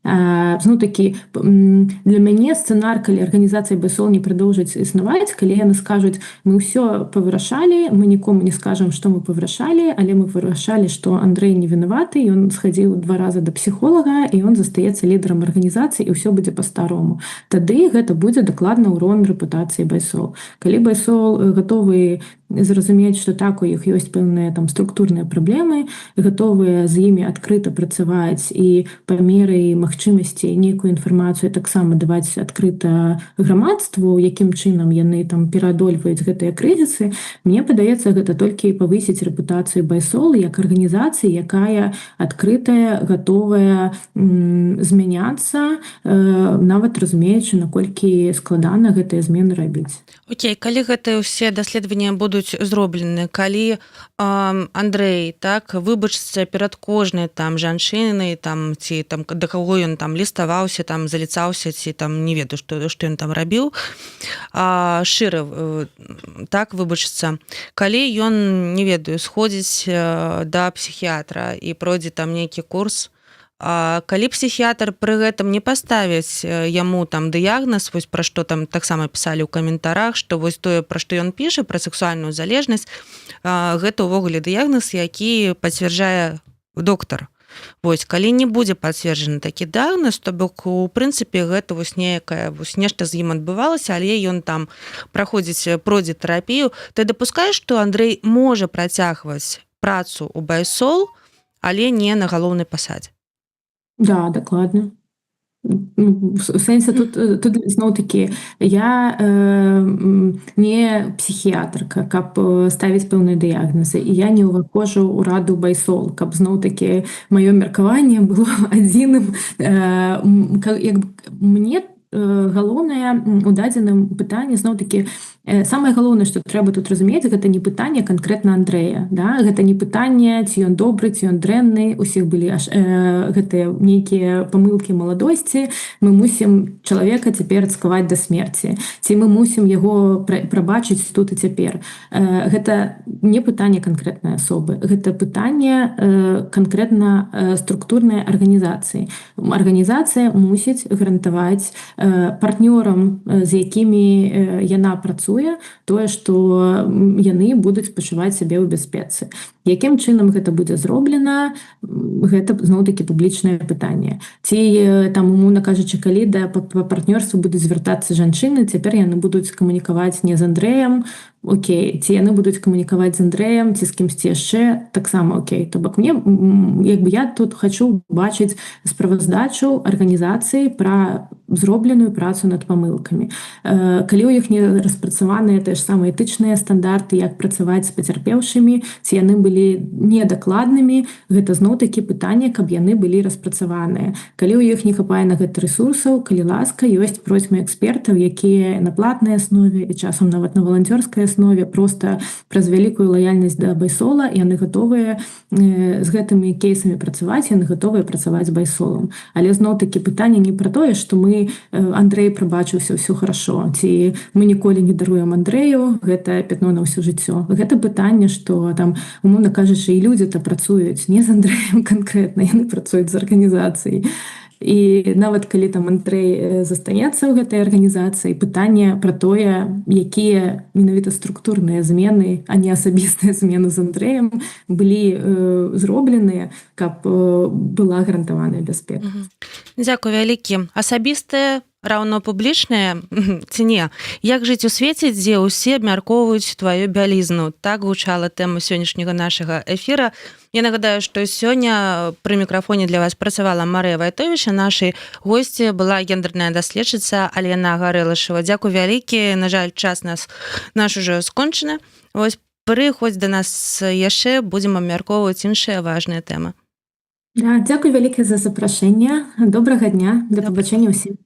Зноў-такі, для мяне сцэнар, калі арганізацыя байсол не прадоўжыць існаваць, калі яны скажуць, мы ўсё павырашалі, мы нікому не скажам, што мы павырашалі, але мы вырашалі, што Андрэй не вінаваты, ён схадзіў 2 разы да псіхолага, і ён застаецца лідарам арганізацыі, і ўсё будзе па-старому. Тады гэта будзе дакладна ўрон рэпутацыі байсол. Калі байсол гатовы зразумець, што так, у іх ёсць пэўныя там структурныя праблемы, гатовыя з імі адкрыта працаваць і па меры магчымасці нейкую інфармацыю таксама даваць адкрыта грамадству, якім чынам яны там пераадольваюць гэтыя крызісы, мне падаецца, гэта толькі павысіць рэпутацыю байсол як арганізацыі, якая адкрытая, гатовая змяняцца, нават разумеючы, наколькі складана гэтыя змены рабіць. Окей, калі гэтыя ўсе даследаванні будуць зроблены, калі Андрэй так выбачыцца перад кожнай там жанчынай там ці там да каго ён там ліставаўся, там заліцаўся ці там не ведаю, што ён там рабіў, шчыра так выбачыцца. Калі ён, не ведаю, сходзіць да псіхіятра і пройдзе там нейкі курс, калі псіхіятр пры гэтым не паставіць яму там дыягназ, вось пра што там таксама пісалі ў каментарах, што вось тое, пра што ён піша, пра сексуальную залежнасць, гэта ўвогуле дыягназ, які пацвярджае доктар. Вось, калі не будзе пацверджаны такі дыягназ, то бок у прынцыпе гэта вось некае, вось нешта з ім адбывалася, але ён там пройдзе тэрапію, ты дапускаеш, што Андрэй можа працягваць працу ў байсол, але не на галоўнай пасадзе? Да, дакладна. У сэнсе тут зноў-такі я не псіхіятрка, каб ставіць пэўныя дыягназы, і я не ўваходжу ў раду байсол, каб зноў-такі маё меркаванне было адзіным. Мне галоўнае у дадзеным пытанні зноў-такі самае галоўнае, што трэба тут разумець, гэта не пытанне канкрэтна Андрэя, да? Гэта не пытанне, ці ён добры, ці ён дрэнны, усіх былі гэтыя нейкія памылкі маладосці, мы мусім чалавека цяпер цкаваць да смерці, ці мы мусім яго прабачыць тут і цяпер. Гэта не пытанне канкрэтнай асобы, гэта пытанне канкрэтна структурнай арганізацыі. Арганізацыя мусіць гарантаваць партнёрам, з якімі яна працуе, тое, што яны будуць пачуваць сябе ў бяспецы. Якім чынам гэта будзе зроблена, гэта зноў-такі публічнае пытанне. Ці там, умоўна кажучы, калі да партнёрству будуць звяртацца жанчыны, цяпер яны будуць камунікаваць не з Андрэем, окей, ці яны будуць камунікаваць з Андрэем, ці з кімсьці яшчэ, таксама окей. То бок мне, я тут хачу бачыць справаздачу арганізацыі пра зробленую працу над памылкамі. Калі ў іх не распрацаваныя тыя ж самыя этычныя стандарты, як працаваць з пацярпеўшымі, ці яны былі недакладнымі, гэта зноў-такі пытанне, каб яны былі распрацаваныя. Калі ў іх не хапае на гэта рэсурсаў, калі ласка, ёсць просьбы экспертаў, якія на платнай аснове і часам нават на валанцёрскай аснове проста праз вялікую лаяльнасць да байсола, яны гатовыя з гэтымі кейсамі працаваць, яны гатовыя працаваць з байсолам. Але зноў-такі пытанне не пра тое, што мы Андрэй прабачыўся, ўсё хорошо, ці мы ніколі не даруем Андрэю гэта пятно на ўсё жыццё. Гэта пытанне, што там, умоўна кажучы, і людзі-то працуюць не з Андрэем канкрэтна, яны працуюць з арганізацыяй. І нават калі там Андрэй застанецца ў гэтай арганізацыі, пытанне пра тое, якія менавіта структурныя змены, а не асабістыя змены з Андрэем былі зробленыя, каб была гарантаваная бяспека. Дзякуй вялікі. Асабістыя раўно публічныя ці не? Як жыць у свеце, дзе ўсе абмяркоўваюць тваю бялізну? Так гучала тэма сённяшняга нашага эфіра. Я нагадаю, што сёння пры мікрафоне для вас працавала Марыя Вайтовіч, а нашай госці была гендерная даследчыца Алена Гарэлашева. Дзякуй вялікі. На жаль, час наш ужо скончаны. Вось прыходзь да нас яшчэ, будзем абмяркоўваць іншыя важныя тэмы. Дзякуй вялікі за запрашэнне. Добрага дня, да пабачэння ўсім.